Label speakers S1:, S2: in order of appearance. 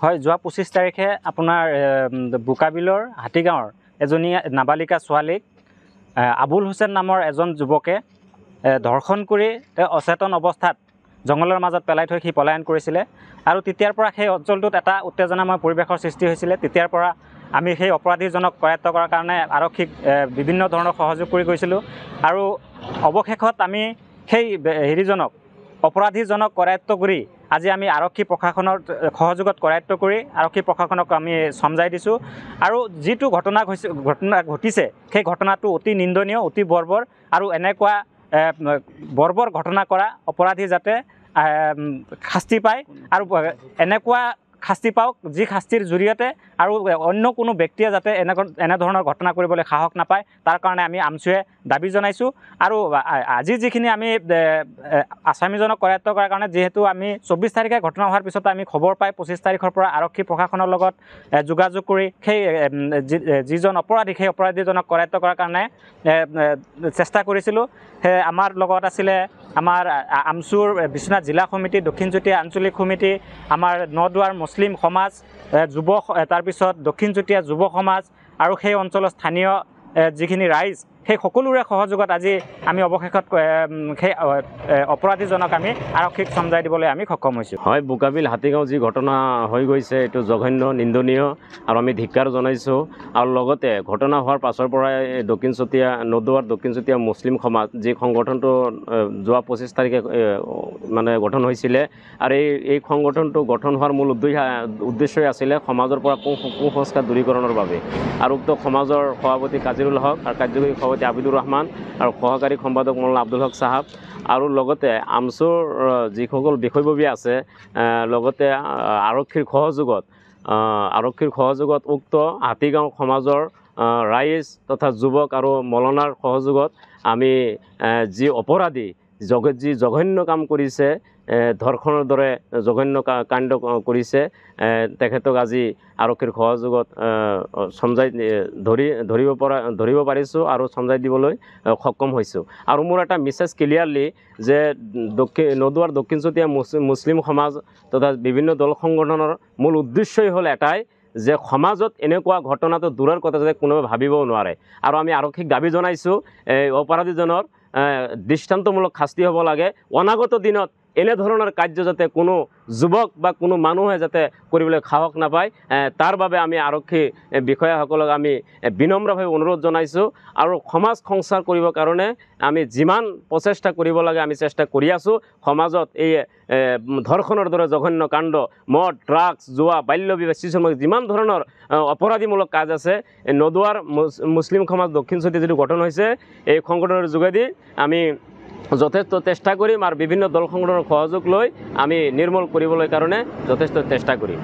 S1: হয়, যোৱা 25 তাৰিখে আপোনাৰ বোকাবিলৰ হাতীগাঁৱৰ এজনী নাবালিকা ছোৱালীক আবুল হুছেইন নামৰ এজন যুৱকে ধৰ্ষণ কৰি তেওঁ অচেতন অৱস্থাত জংঘলৰ মাজত পেলাই থৈ সি পলায়ন কৰিছিলে আৰু তেতিয়াৰ পৰা সেই অঞ্চলটোত এটা উত্তেজনাময় পৰিৱেশৰ সৃষ্টি হৈছিলে। তেতিয়াৰ পৰা আমি সেই অপৰাধীজনক কৰায়ত্ব কৰাৰ কাৰণে আৰক্ষীক বিভিন্ন ধৰণৰ সহযোগ কৰি গৈছিলোঁ আৰু অৱশেষত আমি সেই অপৰাধীজনক কৰায়ত্ব কৰি আজি আমি আৰক্ষী প্ৰশাসনৰ সহযোগত কৰায়ত্ব কৰি আৰক্ষী প্ৰশাসনক আমি সমজাই দিছোঁ আৰু যিটো ঘটনা ঘটিছে সেই ঘটনাটো অতি নিন্দনীয়, অতি বৰ্বৰ আৰু এনেকুৱা বৰ্বৰ ঘটনা কৰা অপৰাধী যাতে শাস্তি পায় আৰু এনেকুৱা শাস্তি পাওক যি শাস্তিৰ জৰিয়তে আৰু অন্য কোনো ব্যক্তিয়ে যাতে এনেধৰণৰ ঘটনা কৰিবলৈ সাহস নাপায় তাৰ কাৰণে আমি আমছুৱে দাবী জনাইছোঁ। আৰু আজি যিখিনি আমি আসামীজনক কৰায়ত্ব কৰাৰ কাৰণে যিহেতু আমি 24 তাৰিখে ঘটনা হোৱাৰ পিছত আমি খবৰ পাই 25 তাৰিখৰ পৰা আৰক্ষী প্ৰশাসনৰ লগত যোগাযোগ কৰি সেই যিজন অপৰাধী সেই অপৰাধীজনক কৰায়ত্ব কৰাৰ কাৰণে চেষ্টা কৰিছিলোঁ। আমাৰ লগত আছিলে আমাৰ আমছুৰ বিশ্বনাথ জিলা সমিতি, দক্ষিণ চুতীয়া আঞ্চলিক সমিতি, আমাৰ নদুৱাৰ মুছলিম সমাজ, তাৰপিছত দক্ষিণ চুতীয়া যুৱ সমাজ আৰু সেই অঞ্চলৰ স্থানীয় যিখিনি ৰাইজ সেই সকলোৰে সহযোগত আজি আমি অৱশেষত সেই অপৰাধীজনক আমি আৰক্ষীক সমজাই দিবলৈ আমি সক্ষম হৈছোঁ।
S2: হয়, বোকাবিল হাতীগাঁও যি ঘটনা হৈ গৈছে এইটো জঘন্য, নিন্দনীয় আৰু আমি ধিক্কাৰ জনাইছোঁ। আৰু লগতে ঘটনা হোৱাৰ পাছৰ পৰাই নদুৱাৰ দক্ষিণ চুতীয়া মুছলিম সমাজ যি সংগঠনটো যোৱা 25 তাৰিখে মানে গঠন হৈছিলে আৰু এই সংগঠনটো গঠন হোৱাৰ মূল উদ্দেশ্যই আছিলে সমাজৰ পৰা কুসংস্কাৰ দূৰীকৰণৰ বাবে। আৰু উক্ত সমাজৰ সভাপতি কাজিৰুল হক আৰু কাৰ্যকৰী সভাপতি আবিদুৰ ৰহমান আৰু সহকাৰী সম্পাদক মৌলানা আব্দুল হক চাহাব আৰু লগতে আমছুৰ যিসকল বিষয়ববীয়া আছে, লগতে আৰক্ষীৰ সহযোগত উক্ত হাতীগাঁও সমাজৰ ৰাইজ তথা যুৱক আৰু মৌলানাৰ সহযোগত আমি যি অপৰাধী যি জঘন্য কাম কৰিছে, ধৰ্ষণৰ দৰে জঘন্য কাণ্ড কৰিছে, তেখেতক আজি আৰক্ষীৰ সহযোগত সমজাই ধৰিব পাৰিছোঁ আৰু সমজাই দিবলৈ সক্ষম হৈছোঁ। আৰু মোৰ এটা মেছেজ ক্লিয়াৰলি যে নদুৱাৰ দক্ষিণ চুতীয়া মুছলিম সমাজ তথা বিভিন্ন দল সংগঠনৰ মূল উদ্দেশ্যই হ'ল এটাই যে সমাজত এনেকুৱা ঘটনাটো দূৰৰ কথা যাতে কোনোৱে ভাবিবও নোৱাৰে। আৰু আমি আৰক্ষীক দাবী জনাইছোঁ এই অপৰাধীজনৰ দৃষ্টান্তমূলক শাস্তি হ'ব লাগে। অনাগত দিনত এনেধৰণৰ কাৰ্য যাতে কোনো যুৱক বা কোনো মানুহে যাতে কৰিবলৈ সাহস নাপায় তাৰ বাবে আমি আৰক্ষী বিষয়াসকলক আমি বিনম্ৰভাৱে অনুৰোধ জনাইছোঁ। আৰু সমাজ সংস্কাৰ কৰিবৰ কাৰণে আমি যিমান প্ৰচেষ্টা কৰিব লাগে আমি চেষ্টা কৰি আছোঁ। সমাজত এই ধৰ্ষণৰ দৰে জঘন্য কাণ্ড, মদ, ড্ৰাগছ, জুৱা, বাল্য বিবাহ, শিশু শ্ৰম যিমান ধৰণৰ অপৰাধীমূলক কাজ আছে, নদুৱাৰ মুছলিম সমাজ দক্ষিণ চুতীয়া যিটো গঠন হৈছে এই সংগঠনৰ যোগেদি আমি যথেষ্ট চেষ্টা কৰিম আৰু বিভিন্ন দল সংগঠনৰ সহযোগ লৈ আমি নিৰ্মূল কৰিবলৈ কাৰণে যথেষ্ট চেষ্টা কৰিম।